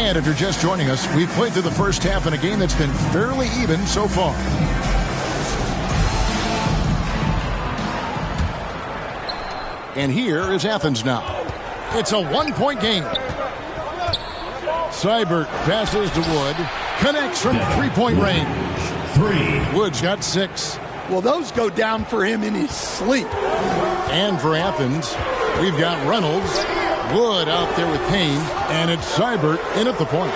And if you're just joining us, we've played through the first half in a game that's been fairly even so far. And here is Athens now. It's a one-point game. Seibert passes to Wood. Connects from three-point range. Wood's got 6. Well, those go down for him in his sleep. And for Athens, we've got Reynolds, Wood out there with Payne, and it's Seibert in at the point.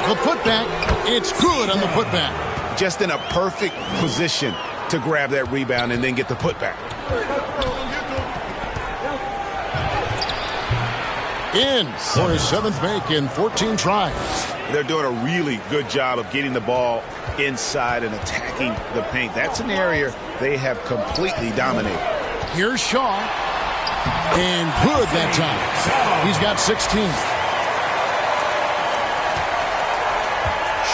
The putback, it's good on the putback. Just in a perfect position to grab that rebound and then get the putback. In for his 7th make in 14 tries. They're doing a really good job of getting the ball inside and attacking the paint. That's an area they have completely dominated. Here's Shaw. And good that time. He's got 16.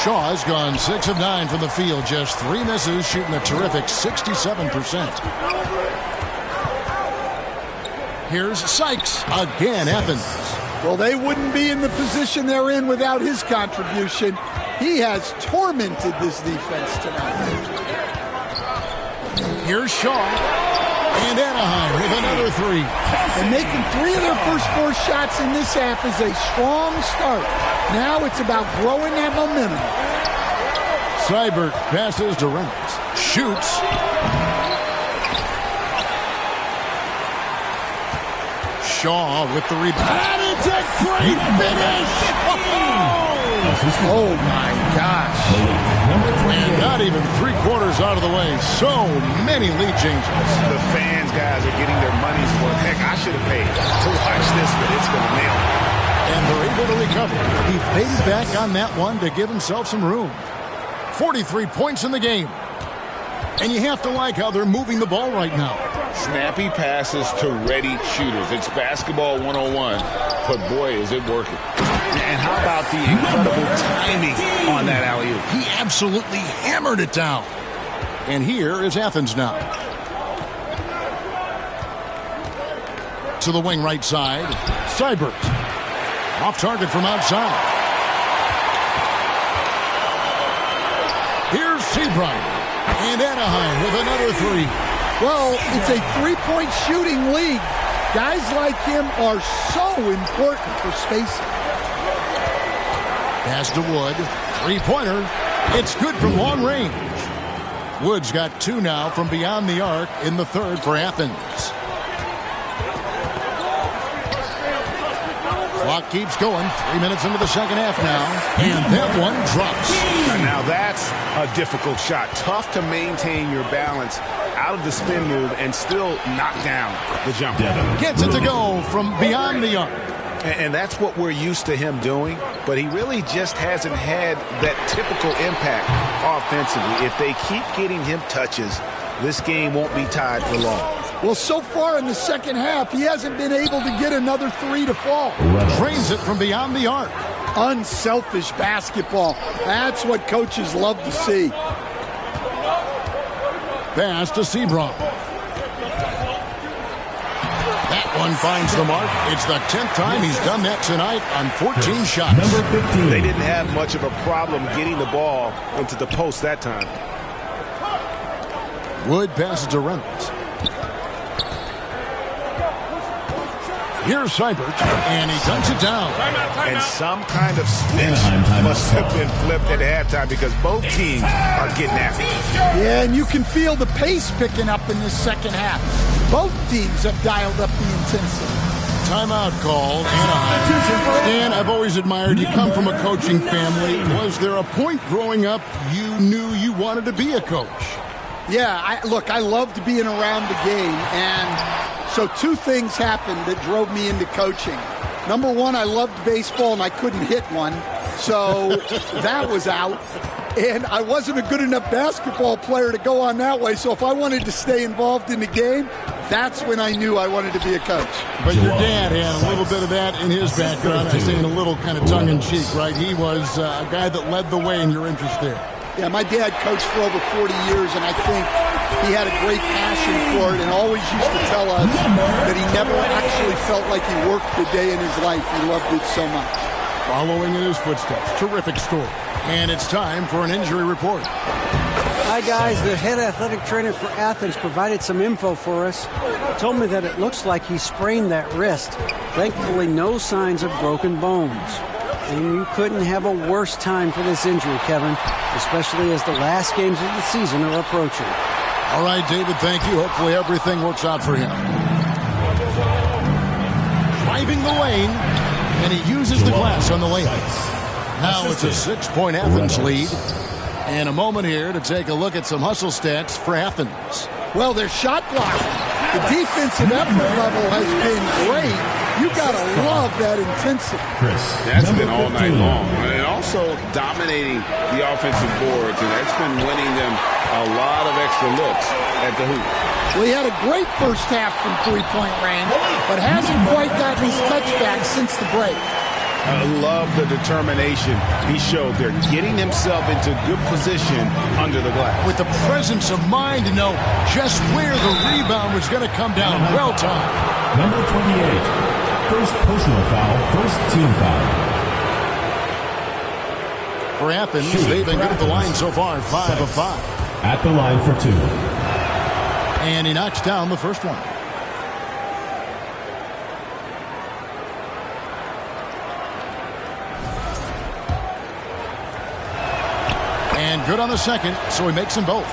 Shaw has gone 6 of 9 from the field. Just 3 misses, shooting a terrific 67%. Here's Sykes. Again, Athens. Well, they wouldn't be in the position they're in without his contribution. He has tormented this defense tonight. Here's Shaw. And Anaheim with another 3. And making 3 of their first 4 shots in this half is a strong start. Now it's about growing that momentum. Seibert passes to Reynolds. Shoots. Shaw with the rebound. And it's a great finish! Oh, my gosh. And not even 3/4 out of the way. So many lead changes. The fans, guys, are getting their money's worth. Heck, I should have paid to watch this, but it's going to nail it. And they're able to recover. He faded back on that one to give himself some room. 43 points in the game. And you have to like how they're moving the ball right now. Snappy passes to ready shooters. It's basketball 101, but boy, is it working. And how about the incredible timing on that alley-oop? He absolutely hammered it down. And here is Athens now. To the wing right side. Seibert. Off target from outside. Here's Seabrook. And Anaheim with another 3. Well, it's a 3-point shooting league. Guys like him are so important for spacing. Pass to Wood. 3-pointer. It's good from long range. Wood's got 2 now from beyond the arc in the 3rd for Athens. Clock keeps going. 3 minutes into the second half now. And that one drops. Now that's a difficult shot. Tough to maintain your balance out of the spin move and still knock down the jumper. Gets it to go from beyond the arc. And that's what we're used to him doing, but he really just hasn't had that typical impact offensively. If they keep getting him touches, this game won't be tied for long. Well, so far in the second half, he hasn't been able to get another 3 to fall. Drains it from beyond the arc. Unselfish basketball. That's what coaches love to see. Pass to Seabrook. That one finds the mark. It's the 10th time he's done that tonight on 14 shots. They didn't have much of a problem getting the ball into the post that time. Wood passes to Reynolds. Here's Seibert, and he dunks it down. And some kind of switch must have been flipped at halftime because both teams are getting at it. Yeah, and you can feel the pace picking up in this second half. Both teams have dialed up the intensity. Timeout call, Anaheim. Dan, I've always admired you. Come from a coaching family. Was there a point growing up you knew you wanted to be a coach? Yeah, I loved being around the game, and so 2 things happened that drove me into coaching. Number 1, I loved baseball, and I couldn't hit one, so that was out. And I wasn't a good enough basketball player to go on that way, so if I wanted to stay involved in the game, that's when I knew I wanted to be a coach. But your dad had a little bit of that in his background. I say in a little kind of tongue-in-cheek, right? He was a guy that led the way in your interest there. Yeah, my dad coached for over 40 years, and I think he had a great passion for it and always used to tell us that he never actually felt like he worked a day in his life. He loved it so much. following in his footsteps. Terrific story. And it's time for an injury report. Hi, guys. The head athletic trainer for Athens provided some info for us. He told me that it looks like he sprained that wrist. Thankfully, no signs of broken bones. And you couldn't have a worse time for this injury, Kevin, especially as the last games of the season are approaching. All right, David, thank you. Hopefully everything works out for him. Driving the lane, and he uses the glass on the layup. Now it's a 6-point Athens lead. And a moment here to take a look at some hustle stats for Athens. Well, their shot blocking. The defensive effort level has been great. You got to love that intensity. That's been all night long. And also dominating the offensive boards. And that's been winning them a lot of extra looks at the hoop. Well, he had a great first half from three-point range, but hasn't quite gotten his touchback since the break. I love the determination he showed there, getting himself into good position under the glass. With the presence of mind to know just where the rebound was going to come down. Well timed. Number 28, first personal foul, first team foul. For Athens, they've been good at the line so far, 5 of 5. At the line for 2. And he knocks down the first one. And good on the second, so he makes them both.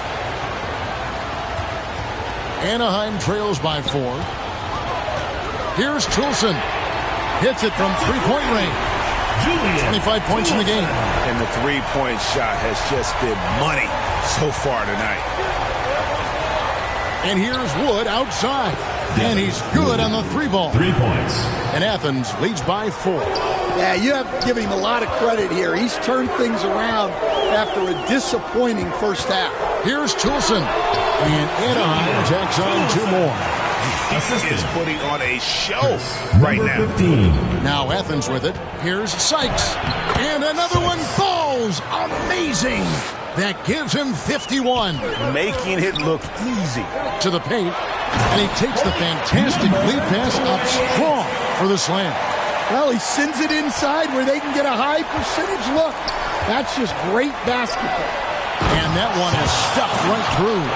Anaheim trails by 4. Here's Toulson. Hits it from three-point range. 25 points in the game. And the three-point shot has just been money so far tonight. And here's Wood outside. And he's good on the 3-ball. 3 points. And Athens leads by 4. Yeah, you have to give him a lot of credit here. He's turned things around after a disappointing first half. Here's Toulson. And Anaheim tacks on 2 more. He is putting on a show right now. 15. Now Athens with it. Here's Sykes. And another one falls. Amazing. That gives him 51. Making it look easy. To the paint. And he takes the fantastic lead pass up strong for the slam. Well, he sends it inside where they can get a high percentage look. That's just great basketball. And that one is stuffed right through.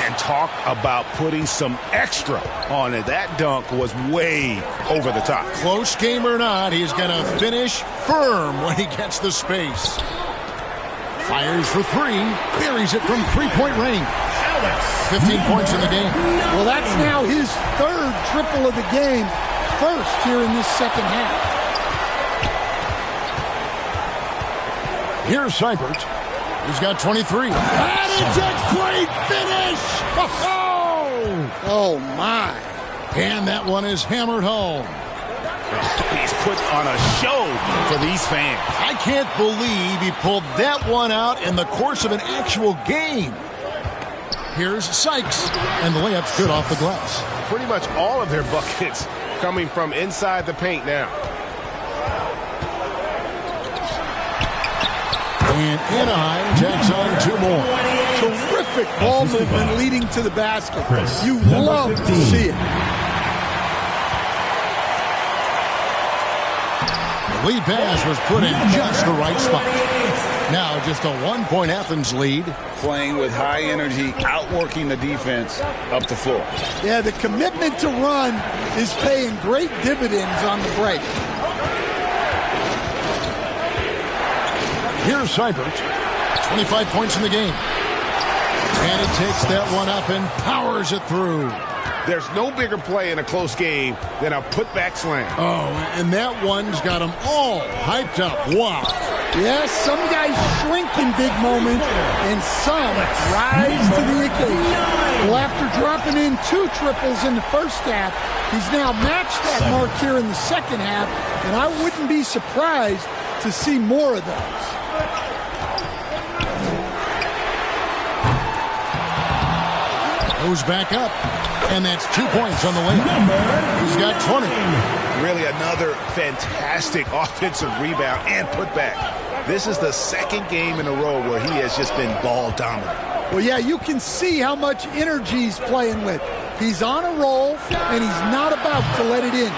And talk about putting some extra on it. That dunk was way over the top. Close game or not, he's going to finish firm when he gets the space. Fires for 3. Buries it from three-point range. 15 points in the game. Well, that's now his 3rd triple of the game. First here in this second half. Here's Seibert. He's got 23. And it's a great finish! Oh, my. And that one is hammered home. He's put on a show for these fans. I can't believe he pulled that one out in the course of an actual game. Here's Sykes. And the layup's good off the glass. Pretty much all of their buckets coming from inside the paint now. And Anaheim tacks on 2 more. Terrific ball movement leading to the basket. You love to see it. The lead pass was put in just the right spot. Now just a 1-point Athens lead. Playing with high energy, outworking the defense up the floor. Yeah, the commitment to run is paying great dividends on the break. Here's Seibert. 25 points in the game. And he takes that one up and powers it through. There's no bigger play in a close game than a putback slam. Oh, and that one's got them all hyped up. Wow. Yes, some guys shrink in big moments, and some rise to the occasion. Well, after dropping in 2 triples in the first half, he's now matched that mark here in the second half, and I wouldn't be surprised to see more of those. Goes back up, and that's 2 points on the layup. He's got 20. Really another fantastic offensive rebound and putback. This is the second game in a row where he has just been ball dominant. Well, yeah, you can see how much energy he's playing with. He's on a roll, and he's not about to let it in.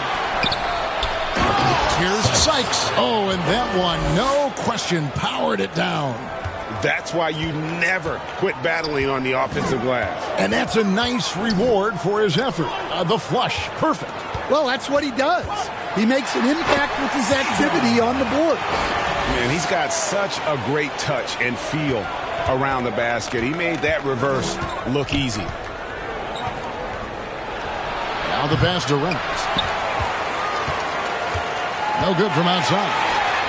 Here's Sykes. Oh, and that one, no question, powered it down. That's why you never quit battling on the offensive glass. And that's a nice reward for his effort. The flush, perfect. Well, that's what he does. He makes an impact with his activity on the board. Man, he's got such a great touch and feel around the basket. He made that reverse look easy. Now the pass to Reynolds. No good from outside.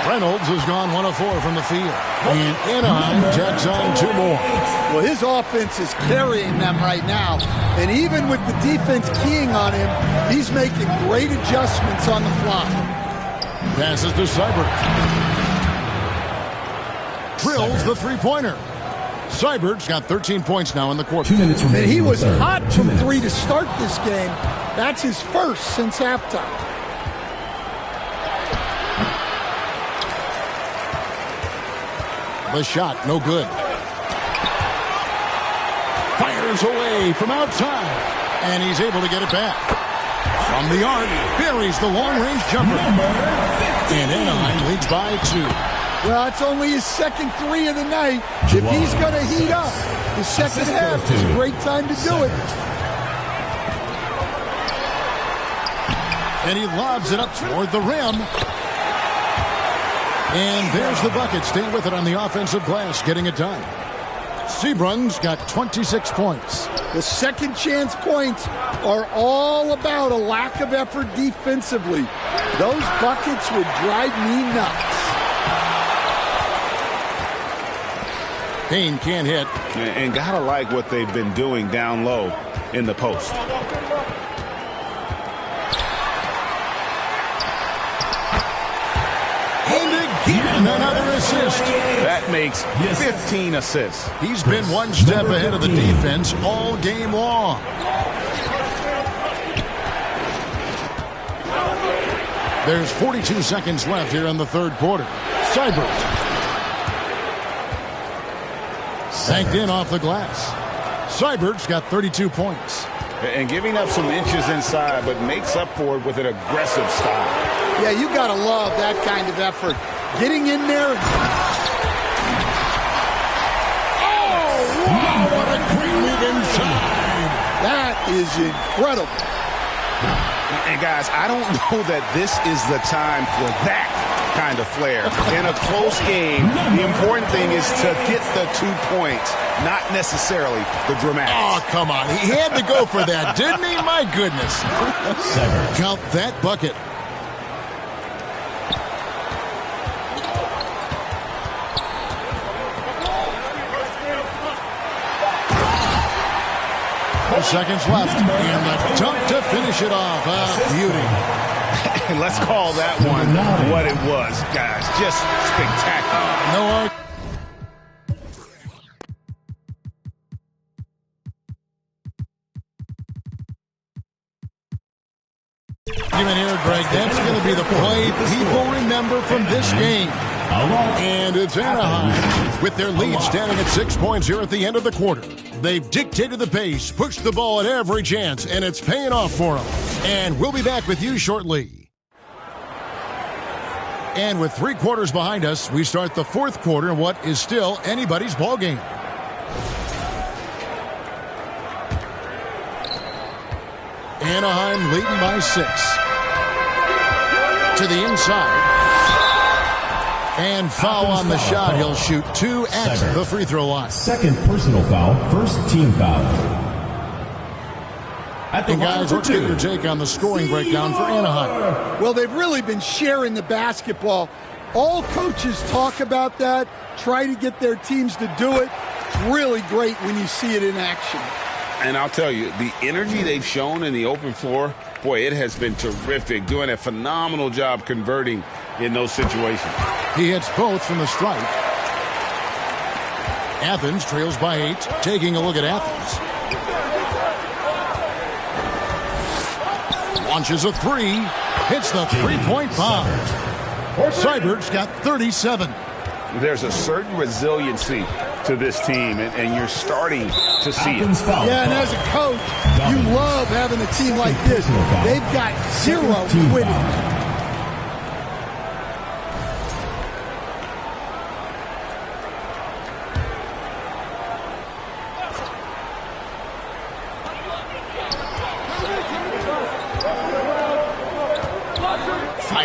Reynolds has gone 1 of 4 from the field. And Anaheim tacks on 2 more. Well, his offense is carrying them right now. And even with the defense keying on him, he's making great adjustments on the fly. Passes to Seibert. Drills the three-pointer. Seibert's got 13 points now in the quarter. 2 minutes remaining. And he was hot from 3 to start this game. That's his first since halftime. The shot, no good. Fires away from outside. And he's able to get it back. From the arc, buries the long-range jumper. And Anaheim leads by 2. Well, it's only his second 3 of the night. If he's going to heat up, the second half is a great time to do it. And he lobs it up toward the rim. And there's the bucket. Stay with it on the offensive glass, getting it done. Seabrun's got 26 points. The second chance points are all about a lack of effort defensively. Those buckets would drive me nuts. Payne can't hit. And gotta like what they've been doing down low in the post. And another assist. That makes 15 assists. He's been one step ahead of the defense all game long. There's 42 seconds left here in the third quarter. Seibert. Sanked in off the glass. Seibert's got 32 points. And giving up some inches inside, but makes up for it with an aggressive style. Yeah, you got to love that kind of effort. Getting in there. Oh, wow, what a great move inside. That is incredible. And guys, I don't know that this is the time for that kind of flair. In a close game, the important thing is to get the 2 points, not necessarily the dramatics. Oh, come on. He had to go for that, didn't he? My goodness. Count that bucket. Seconds left, and the dunk to finish it off. Beauty. And let's call that one what it was, guys. Just spectacular. No argument here, Greg. That's going to be the play people remember from this game. And it's Anaheim with their lead standing at 6 points here at the end of the quarter. They've dictated the pace, pushed the ball at every chance, and it's paying off for them. And we'll be back with you shortly. And with 3 quarters behind us, we start the fourth quarter in what is still anybody's ball game. Anaheim leading by 6. To the inside. And foul on the shot. He'll shoot 2 at the free throw line. Second personal foul, first team foul. And guys, let's get your take on the scoring breakdown for Anaheim. Well, they've really been sharing the basketball. All coaches talk about that, try to get their teams to do it. It's really great when you see it in action. And I'll tell you, the energy they've shown in the open floor, boy, it has been terrific. Doing a phenomenal job converting in those situations. He hits both from the stripe. Athens trails by 8. Taking a look at Athens. Launches a 3. Hits the three-point bomb. Seibert's got 37. There's a certain resiliency to this team, and you're starting to see it. Yeah, and as a coach, you love having a team like this. They've got 0 quitting.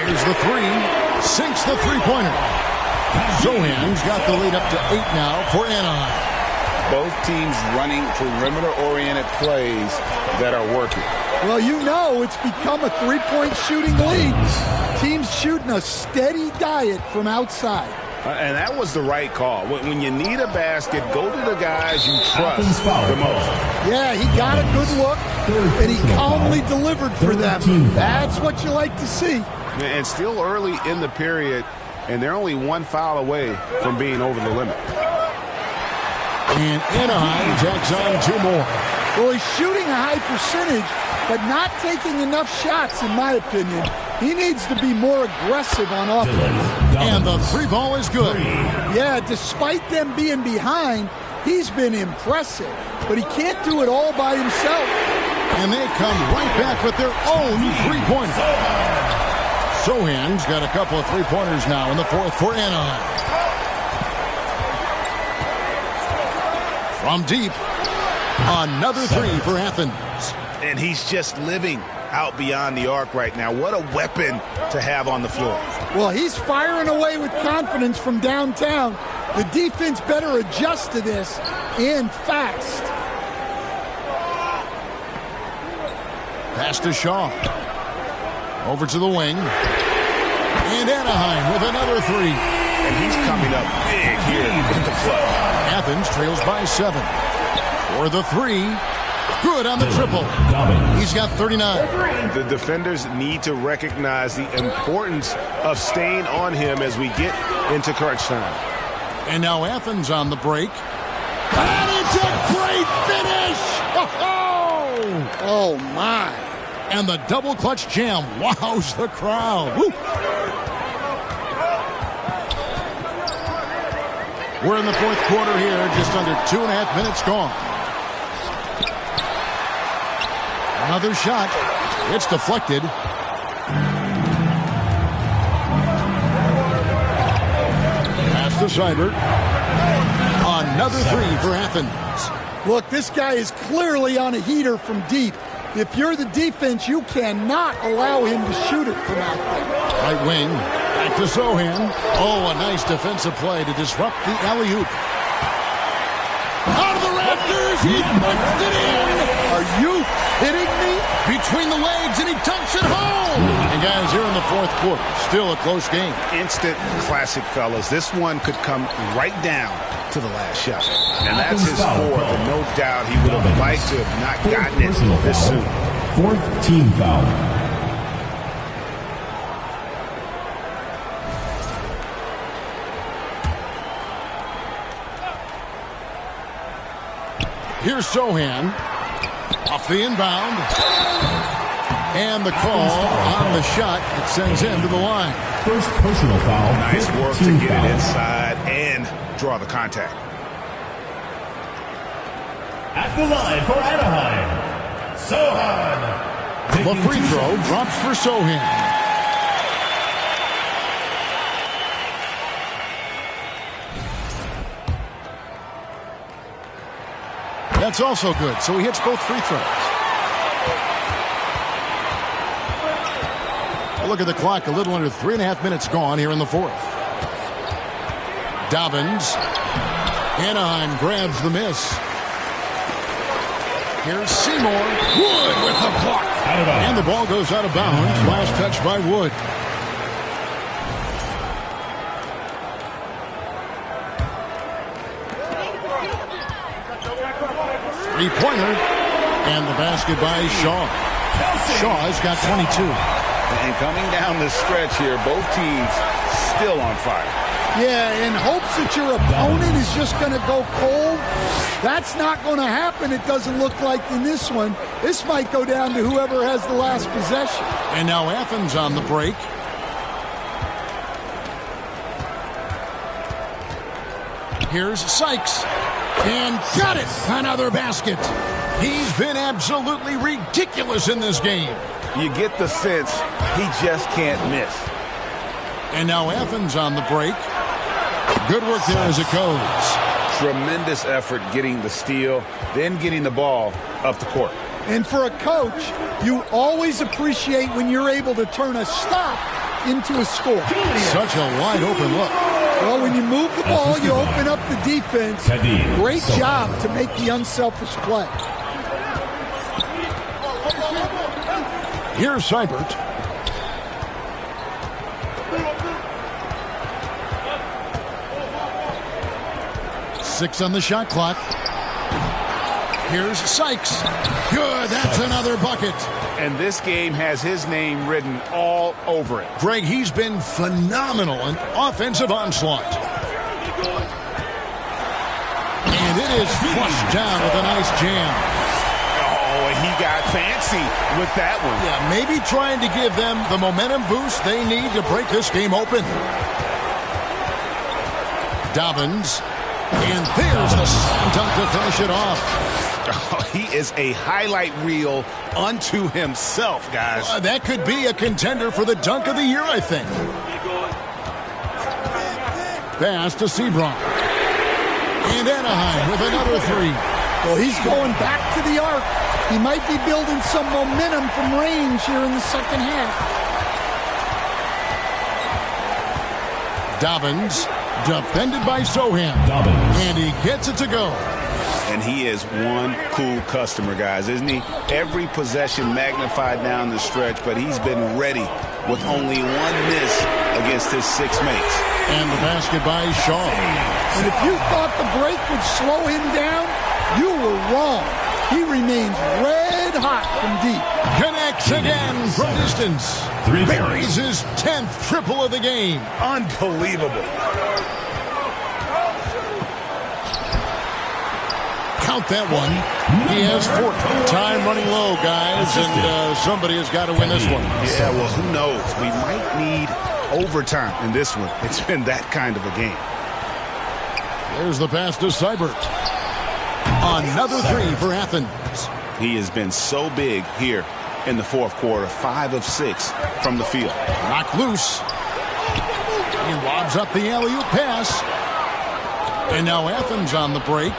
Fires the three. Sinks the three-pointer. Zohan's got the lead up to 8 now for Anaheim. Both teams running perimeter-oriented plays that are working. Well, you know it's become a three-point shooting league. Teams shooting a steady diet from outside. And that was the right call. When you need a basket, go to the guys you trust the most. Yeah, he got a good look, and he calmly delivered for them. That's what you like to see. And still early in the period, and they're only one foul away from being over the limit. And Anaheim tacks on 2 more. Well, he's shooting a high percentage, but not taking enough shots, in my opinion. He needs to be more aggressive on offense. And the 3 ball is good. Yeah, despite them being behind, he's been impressive. But he can't do it all by himself. And they come right back with their own 3-pointer. Sohan's got a couple of 3-pointers now in the 4th for Anaheim. From deep, another 3 for Athens. And he's just living out beyond the arc right now. What a weapon to have on the floor. Well, he's firing away with confidence from downtown. The defense better adjust to this, and fast. Pass to Shaw. Over to the wing. And Anaheim with another 3. And he's coming up big here with the clutch. Athens trails by 7. For the 3. Good on the triple. He's got 39. The defenders need to recognize the importance of staying on him as we get into crunch time. And now Athens on the break. And it's a great finish! Oh, my. And the double clutch jam wows the crowd. Woo. We're in the 4th quarter here, just under 2.5 minutes gone. Another shot. It's deflected. Pass to Seibert. Another 3 for Athens. Look, this guy is clearly on a heater from deep. If you're the defense, you cannot allow him to shoot it from out there. Right wing. Back to Sohan. Oh, a nice defensive play to disrupt the alley-oop. Out of the rafters. He punched it in. Are you kidding me? Between the legs, and he dunks it home. And guys, here in the 4th quarter, still a close game. Instant classic, fellas. This one could come right down to the last shot. And that's his 4th, and no doubt he would have liked to have not gotten it this soon. 4th team foul. Here's Sohan. Off the inbound. And the call on the shot. It sends him to the line. First personal foul. Nice work to get it inside and draw the contact. At the line for Anaheim, Sohan. The free throw drops for Sohan. That's also good. So he hits both free throws. Look at the clock. A little under 3.5 minutes gone here in the 4th. Dobbins. Anaheim grabs the miss. Here's Seymour. Wood with the block. And the ball goes out of bounds. Last touch by Wood. Three-pointer. And the basket by Shaw. Shaw's got 22. And coming down the stretch here, both teams still on fire. Yeah, in hopes that your opponent is just going to go cold. That's not going to happen, it doesn't look like in this one. This might go down to whoever has the last possession. And now Athens on the break. Here's Sykes. And got it! Another basket. He's been absolutely ridiculous in this game. You get the sense he just can't miss. And now Athens on the break. Good work there as it goes. Tremendous effort getting the steal, then getting the ball up the court. And for a coach, you always appreciate when you're able to turn a stop into a score. Such a wide open look. Well, when you move the ball, you open up the defense. Great job to make the unselfish play. Here's Seibert. Six on the shot clock. Here's Sykes. Good, that's another bucket. And this game has his name written all over it. Greg, he's been phenomenal in offensive onslaught. And it is flushed down with a nice jam. Oh, and he got fancy with that one. Yeah, maybe trying to give them the momentum boost they need to break this game open. Dobbins. And there's the slam dunk to finish it off. Oh, he is a highlight reel unto himself, guys. That could be a contender for the dunk of the year, I think. Pass to Sebron. And Anaheim with another three. Well, he's going back to the arc. He might be building some momentum from range here in the second half. Dobbins, defended by Sohan. And he gets it to go. And he is one cool customer, guys, isn't he? Every possession magnified down the stretch, but he's been ready with only one miss against his six mates. And the basket by Shaw. And if you thought the break would slow him down, you were wrong. He remains red hot from deep. Connects again from distance. Buries his 10th triple of the game. Unbelievable. Count that one. He has 4. Time running low, guys, and somebody has got to win this one. Yeah, well, who knows? We might need overtime in this one. It's been that kind of a game. There's the pass to Seibert. Another three for Athens. He has been so big here in the fourth quarter. 5 of 6 from the field. Knocked loose. He lobs up the alley-oop pass. And now Athens on the break.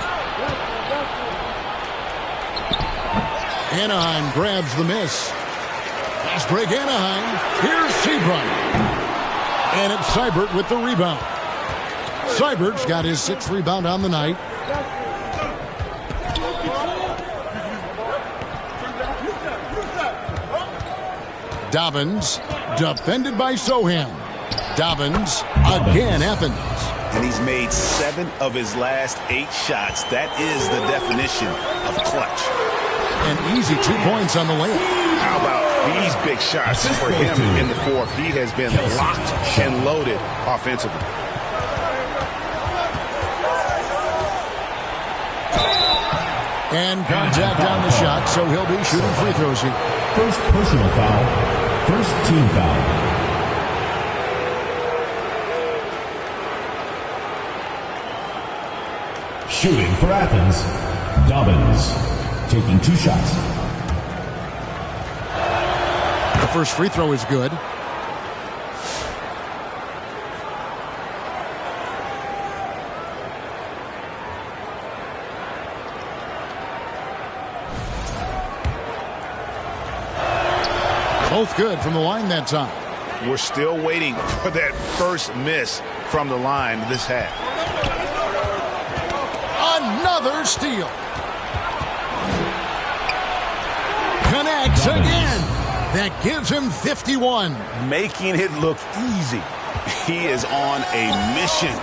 Anaheim grabs the miss. Fast break Anaheim. Here's Sebron. And it's Seibert with the rebound. Seibert's got his 6th rebound on the night. Dobbins, defended by Sohan. Dobbins, again Athens. And he's made 7 of his last 8 shots. That is the definition of clutch. An easy 2 points on the layup. How about these big shots for him in the fourth? He has been locked and loaded offensively. And contact on the shot, so he'll be shooting free throws here. First personal foul. First team foul. Shooting for Athens, Dobbins, taking 2 shots. The first free throw is good. Both good from the line that time. We're still waiting for that first miss from the line this half. Another steal. Connects again. That gives him 51. Making it look easy. He is on a mission.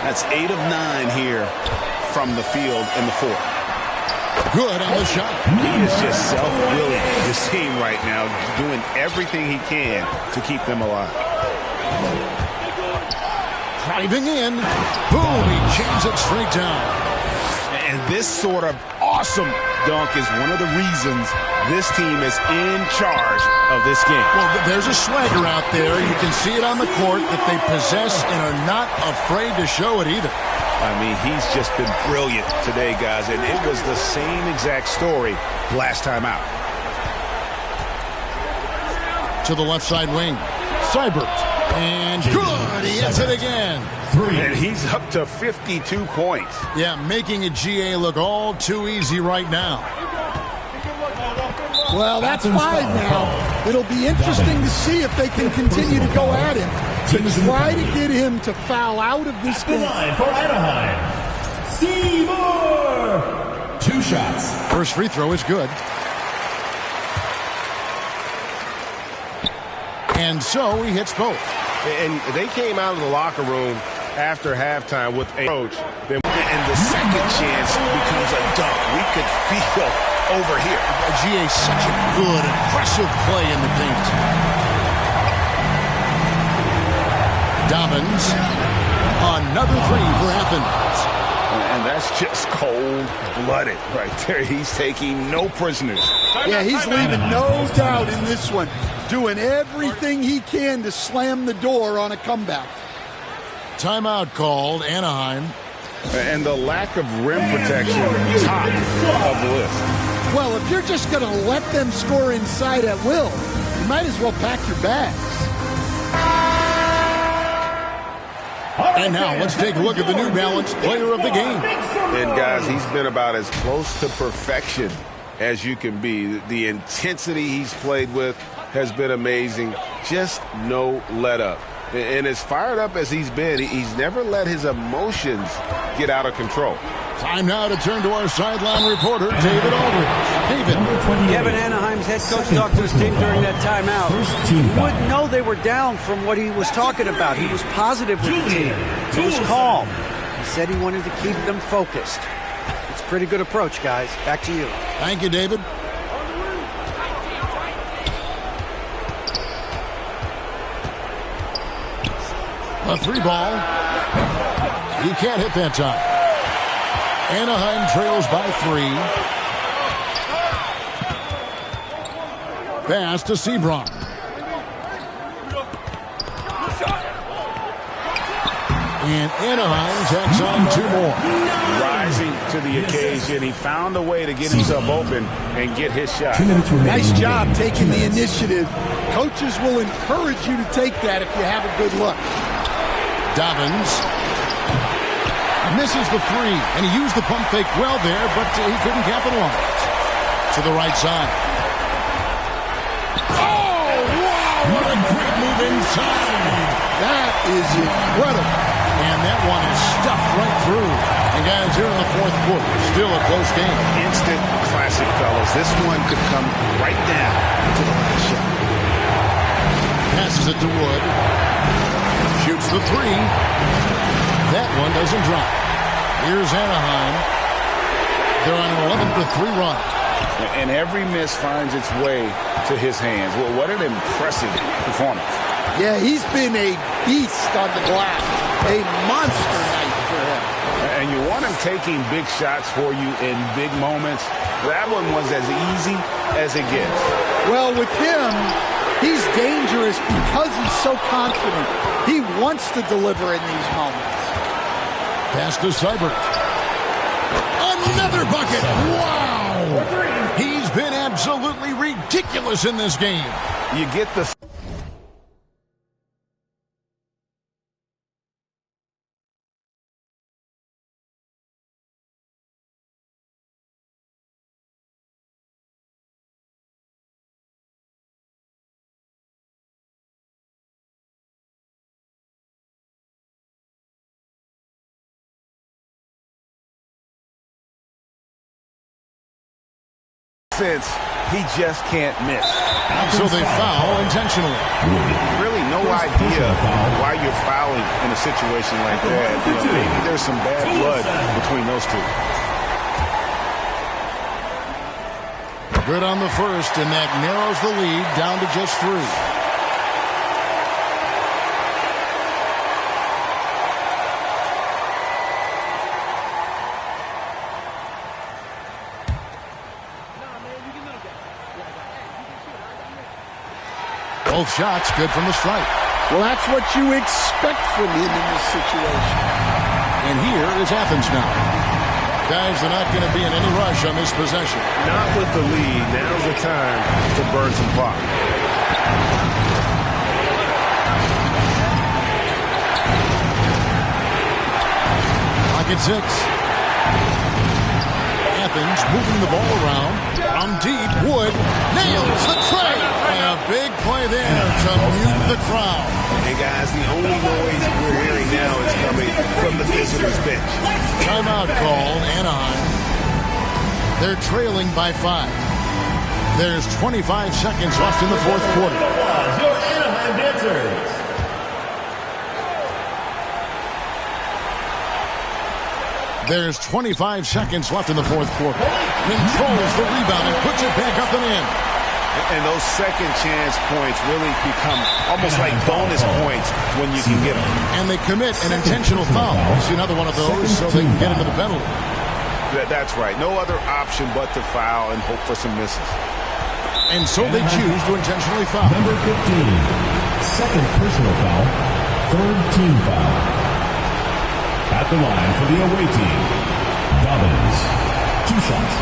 That's 8 of 9 here from the field in the fourth. Good on the shot. He is just self-willing, this team right now, doing everything he can to keep them alive. Driving in. Boom, he jams it straight down. And this sort of awesome dunk is one of the reasons this team is in charge of this game. Well, there's a swagger out there. You can see it on the court that they possess and are not afraid to show it either. I mean, he's just been brilliant today, guys, and it was the same exact story last time out. To the left side wing. Seibert. And good. He hits it again. And he's up to 52 points. Yeah, making a GA look all too easy right now. Well, that's 5 now. It'll be interesting to see if they can continue to go at him to try to get him to foul out of this game. Line for Anaheim, Seymour. 2 shots. First free throw is good. And so he hits both. And they came out of the locker room after halftime with a coach. And the second chance becomes a dunk. We could feel over here. GA, such a good, impressive play in the paint. Dobbins, another 3 for Athens. And that's just cold-blooded right there. He's taking no prisoners. Yeah, he's leaving no doubt in this one. Doing everything he can to slam the door on a comeback. Timeout called, Anaheim. And the lack of rim protection, top of the list. Well, if you're just going to let them score inside at will, you might as well pack your bags. And now let's take a look at the New Balance player of the game. And guys, he's been about as close to perfection as you can be. The intensity he's played with has been amazing. Just no let up. And as fired up as he's been, he's never let his emotions get out of control. Time now to turn to our sideline reporter, David Aldridge. David. Kevin Anaheim's head coach talked to his team during that timeout. You wouldn't know they were down from what he was talking about. He was positive with the team. He was calm. He said he wanted to keep them focused. It's a pretty good approach, guys. Back to you. Thank you, David. A 3-ball. He can't hit that time. Anaheim trails by 3. Pass to Sebron. And Anaheim tacks on 2 more. Rising to the occasion. He found a way to get himself open and get his shot. Nice job taking the initiative. Coaches will encourage you to take that if you have a good look. Dobbins misses the 3, and he used the pump fake well there, but he couldn't capitalize. To the right side. Oh, wow, what a great move inside. That is incredible. And that one is stuffed right through. And guys, here in the 4th quarter, still a close game. Instant classic, fellas. This one could come right down to the last shot. Passes it to Wood. Shoots the 3. That one doesn't drop. Here's Anaheim. They're on an 11-3 run. And every miss finds its way to his hands. Well, what an impressive performance. Yeah, he's been a beast on the glass. A monster night for him. And you want him taking big shots for you in big moments. That one was as easy as it gets. Well, with him, he's dangerous because he's so confident. He wants to deliver in these moments. Pass to Seibert. Another bucket. Wow. He's been absolutely ridiculous in this game. You get the... sense he just can't miss. So they foul intentionally. Really no idea why you're fouling in a situation like that. You know, maybe there's some bad blood between those two. Good on the first, and that narrows the lead down to just 3. Both shots good from the stripe. Well, that's what you expect from him in this situation. And here is Athens now. Guys, they're not going to be in any rush on this possession. Not with the lead. Now's the time to burn some clock. Pocket 6. Athens moving the ball around. From deep, Wood nails the tray. And a big play there to mute the crowd. Hey, guys, the only noise we're hearing now is coming from the visitors' bench. Timeout called, Anaheim. They're trailing by 5. There's 25 seconds left in the fourth quarter. Your Anaheim Dancers. There's 25 seconds left in the fourth quarter. Controls the rebound and puts it back up and in. And those second chance points really become almost like bonus points when you can get them. And they commit an intentional foul. We'll see another one of those so they can get into the penalty. That's right. No other option but to foul and hope for some misses. And so they choose to intentionally foul. Number 15, second personal foul, third team foul. At the line for the away team, Dobbins. 2 shots.